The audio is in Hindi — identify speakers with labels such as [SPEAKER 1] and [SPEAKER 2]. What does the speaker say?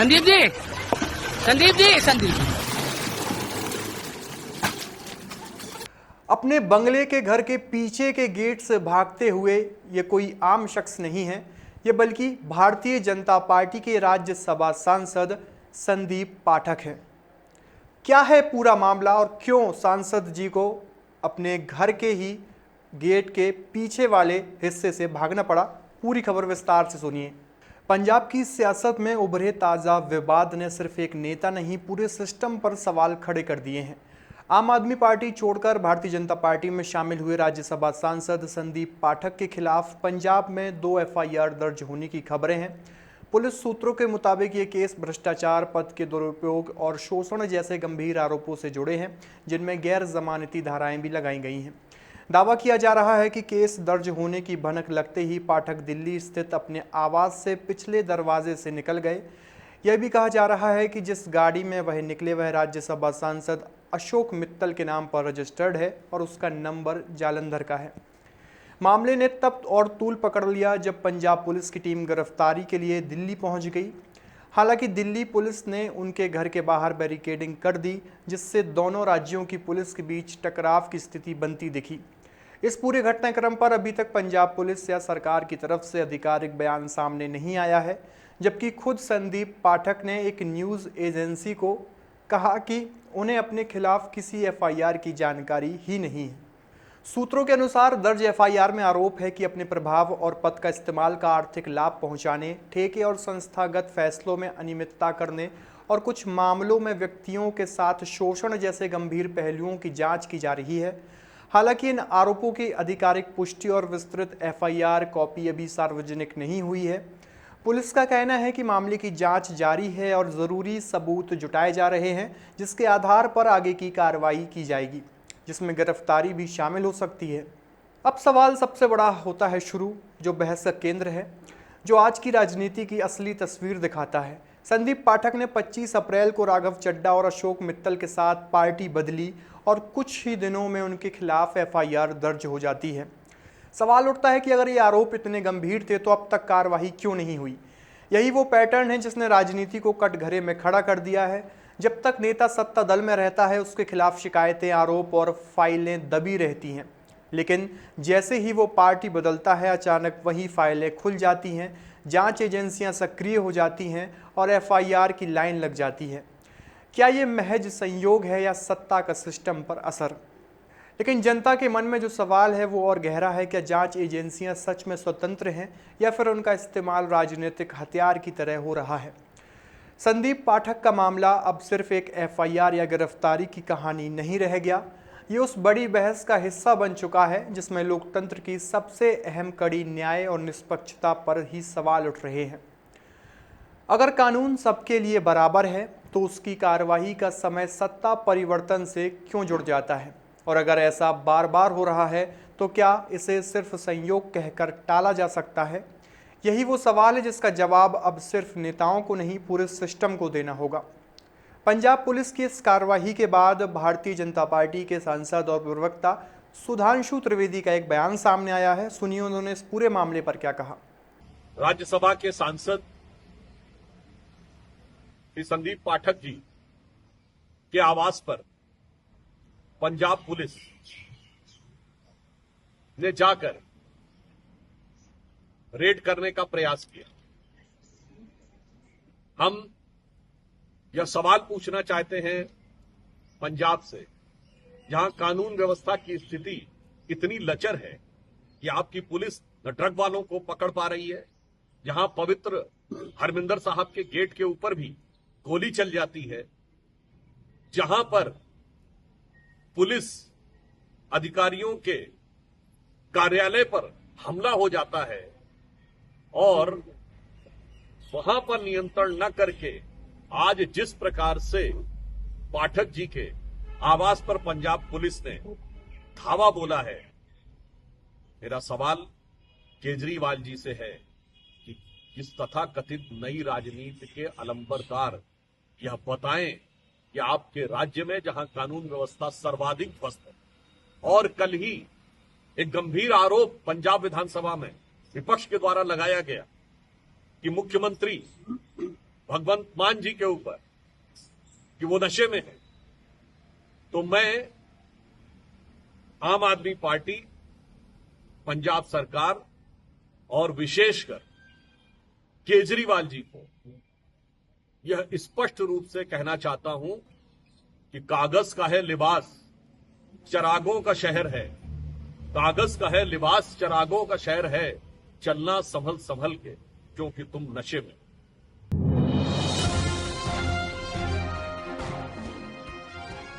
[SPEAKER 1] संदीप जी, संदीप जी, संदीप जी।
[SPEAKER 2] अपने बंगले के घर के पीछे के गेट से भागते हुए ये कोई आम शख्स नहीं है, ये बल्कि भारतीय जनता पार्टी के राज्यसभा सांसद संदीप पाठक हैं। क्या है पूरा मामला और क्यों सांसद जी को अपने घर के ही गेट के पीछे वाले हिस्से से भागना पड़ा, पूरी खबर विस्तार से सुनिए। पंजाब की सियासत में उभरे ताज़ा विवाद ने सिर्फ एक नेता नहीं, पूरे सिस्टम पर सवाल खड़े कर दिए हैं। आम आदमी पार्टी छोड़कर भारतीय जनता पार्टी में शामिल हुए राज्यसभा सांसद संदीप पाठक के खिलाफ पंजाब में 2 एफआईआर दर्ज होने की खबरें हैं। पुलिस सूत्रों के मुताबिक ये केस भ्रष्टाचार, पद के दुरुपयोग और शोषण जैसे गंभीर आरोपों से जुड़े हैं, जिनमें गैर जमानती धाराएं भी लगाई गई हैं। दावा किया जा रहा है कि केस दर्ज होने की भनक लगते ही पाठक दिल्ली स्थित अपने आवास से पिछले दरवाजे से निकल गए। यह भी कहा जा रहा है कि जिस गाड़ी में वह निकले वह राज्यसभा सांसद अशोक मित्तल के नाम पर रजिस्टर्ड है और उसका नंबर जालंधर का है। मामले ने तब और तूल पकड़ लिया जब पंजाब पुलिस की टीम गिरफ्तारी के लिए दिल्ली पहुंच गई। हालांकि दिल्ली पुलिस ने उनके घर के बाहर बैरिकेडिंग कर दी, जिससे दोनों राज्यों की पुलिस के बीच टकराव की स्थिति बनती दिखी। इस पूरे घटनाक्रम पर अभी तक पंजाब पुलिस या सरकार की तरफ से आधिकारिक बयान सामने नहीं आया है, जबकि खुद संदीप पाठक ने एक न्यूज़ एजेंसी को कहा कि उन्हें अपने खिलाफ किसी एफआईआर की जानकारी ही नहीं है। सूत्रों के अनुसार दर्ज एफआईआर में आरोप है कि अपने प्रभाव और पद का इस्तेमाल का आर्थिक लाभ पहुंचाने, ठेके और संस्थागत फैसलों में अनियमितता करने और कुछ मामलों में व्यक्तियों के साथ शोषण जैसे गंभीर पहलुओं की जांच की जा रही है। हालांकि इन आरोपों की आधिकारिक पुष्टि और विस्तृत एफआईआर कॉपी अभी सार्वजनिक नहीं हुई है। पुलिस का कहना है कि मामले की जांच जारी है और ज़रूरी सबूत जुटाए जा रहे हैं, जिसके आधार पर आगे की कार्रवाई की जाएगी, जिसमें गिरफ्तारी भी शामिल हो सकती है। अब सवाल सबसे बड़ा होता है शुरू, जो बहस का केंद्र है, जो आज की राजनीति की असली तस्वीर दिखाता है। संदीप पाठक ने 25 अप्रैल को राघव चड्ढा और अशोक मित्तल के साथ पार्टी बदली और कुछ ही दिनों में उनके खिलाफ एफआईआर दर्ज हो जाती है। सवाल उठता है कि अगर ये आरोप इतने गंभीर थे तो अब तक कार्रवाई क्यों नहीं हुई। यही वो पैटर्न है जिसने राजनीति को कटघरे में खड़ा कर दिया है। जब तक नेता सत्ता दल में रहता है उसके खिलाफ शिकायतें, आरोप और फाइलें दबी रहती हैं, लेकिन जैसे ही वो पार्टी बदलता है अचानक वही फाइलें खुल जाती हैं, जांच एजेंसियां सक्रिय हो जाती हैं और एफआईआर की लाइन लग जाती है। क्या ये महज संयोग है या सत्ता का सिस्टम पर असर? लेकिन जनता के मन में जो सवाल है वो और गहरा है। क्या जांच एजेंसियां सच में स्वतंत्र हैं या फिर उनका इस्तेमाल राजनीतिक हथियार की तरह हो रहा है? संदीप पाठक का मामला अब सिर्फ एक एफआईआर या गिरफ्तारी की कहानी नहीं रह गया, ये उस बड़ी बहस का हिस्सा बन चुका है जिसमें लोकतंत्र की सबसे अहम कड़ी न्याय और निष्पक्षता पर ही सवाल उठ रहे हैं। अगर कानून सबके लिए बराबर है तो उसकी कार्रवाई का समय सत्ता परिवर्तन से क्यों जुड़ जाता है? और अगर ऐसा बार बार हो रहा है तो क्या इसे सिर्फ संयोग कहकर टाला जा सकता है? यही वो सवाल है जिसका जवाब अब सिर्फ नेताओं को नहीं, पूरे सिस्टम को देना होगा। पंजाब पुलिस की इस कार्रवाई के बाद भारतीय जनता पार्टी के सांसद और प्रवक्ता सुधांशु त्रिवेदी का एक बयान सामने आया है। सुनिए उन्होंने इस पूरे मामले पर क्या कहा।
[SPEAKER 3] राज्यसभा के सांसद श्री संदीप पाठक जी के आवास पर पंजाब पुलिस ने जाकर रेड करने का प्रयास किया। हम यह सवाल पूछना चाहते हैं पंजाब से, जहां कानून व्यवस्था की स्थिति इतनी लचर है कि आपकी पुलिस न ड्रग वालों को पकड़ पा रही है, जहां पवित्र हरमिंदर साहब के गेट के ऊपर भी गोली चल जाती है, जहां पर पुलिस अधिकारियों के कार्यालय पर हमला हो जाता है और वहां पर नियंत्रण न करके आज जिस प्रकार से पाठक जी के आवास पर पंजाब पुलिस ने धावा बोला है, मेरा सवाल केजरीवाल जी से है कि इस तथाकथित नई राजनीति के अलंबरदार यह बताएं कि आपके राज्य में जहां कानून व्यवस्था सर्वाधिक ध्वस्त है, और कल ही एक गंभीर आरोप पंजाब विधानसभा में विपक्ष के द्वारा लगाया गया कि मुख्यमंत्री भगवंत मान जी के ऊपर कि वो नशे में है, तो मैं आम आदमी पार्टी, पंजाब सरकार और विशेषकर केजरीवाल जी को यह स्पष्ट रूप से कहना चाहता हूं कि कागज का है लिबास, चरागों का शहर है। कागज का है लिबास, चरागों का शहर है। चलना संभल संभल के, क्योंकि तुम नशे में।